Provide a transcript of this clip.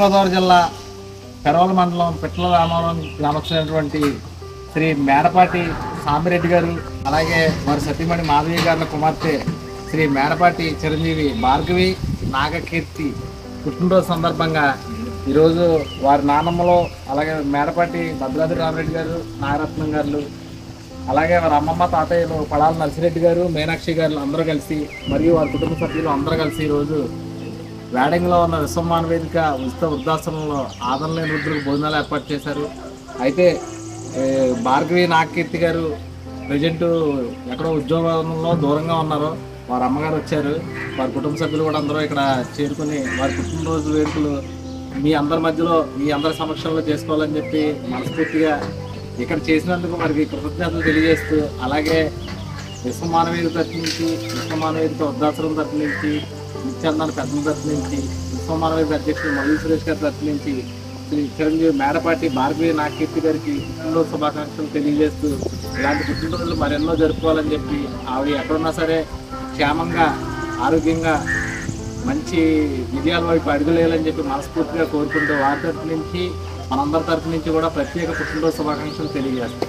గోదావరి జిల్లా పెరవల మండలం పిట్ల రామవరం గ్రామస్తున్నటువంటి శ్రీ మేడపాటి సాంబిరెడ్డి గారు, అలాగే వారి సతీమణి మాధవి గారి కుమార్తె శ్రీ మేడపాటి చిరంజీవి భార్గవి నాగకీర్తి పుట్టినరోజు సందర్భంగా ఈరోజు వారి నానమ్మలో, అలాగే మేడపాటి భద్రాద్రి రామరెడ్డి గారు, నాగరత్నం గారు, అలాగే వారి అమ్మమ్మ తాతయ్యలు పడాల నర్సిరెడ్డి గారు, మీనాక్షి గారు అందరూ కలిసి, మరియు వారి కుటుంబ సభ్యులు అందరూ కలిసి ఈరోజు వేడంగిలో ఉన్న విశ్వమాన వేదిక ఉచిత వృద్ధాశ్రమంలో ఆదరణలేని వృద్ధులకు భోజనాలు ఏర్పాటు చేశారు. అయితే భార్గవి నాగకీర్తి గారు ప్రజెంట్ ఎక్కడో ఉద్యోగంలో దూరంగా ఉన్నారు. వారి అమ్మగారు వచ్చారు. వారి కుటుంబ సభ్యులు కూడా అందరూ ఇక్కడ చేరుకుని వారి పుట్టినరోజు వేడుకలు మీ అందరి మధ్యలో, మీ అందరి సమక్షంలో చేసుకోవాలని చెప్పి మనస్ఫూర్తిగా ఇక్కడ చేసినందుకు వారికి కృతజ్ఞతలు తెలియజేస్తూ, అలాగే విశ్వమానవేదిక తరఫు నుంచి, విశ్వమానవేదిక వృద్ధాశ్రమం తరఫు నుంచి, నిత్యానంద పెద్దల తరఫు నుంచి, విశ్వమానవేదిక అధ్యక్షుడు మల్లి సురేష్ గారి తరఫు నుంచి శ్రీ చిరంజీవి మేడపాటి భార్గవి నాగకీర్తి గారికి పుట్టినరోజు శుభాకాంక్షలు తెలియజేస్తూ, ఇలాంటి పుట్టినరోజులు మరెన్నో జరుపుకోవాలని చెప్పి, ఆవిడ ఎక్కడున్నా సరే క్షేమంగా, ఆరోగ్యంగా, మంచి విజయాల వైపు అడుగులేయాలని చెప్పి మనస్ఫూర్తిగా కోరుకుంటూ వారి తరఫు నుంచి, మనందరి తరఫు నుంచి కూడా ప్రత్యేక పుట్టినరోజు శుభాకాంక్షలు తెలియజేస్తాం.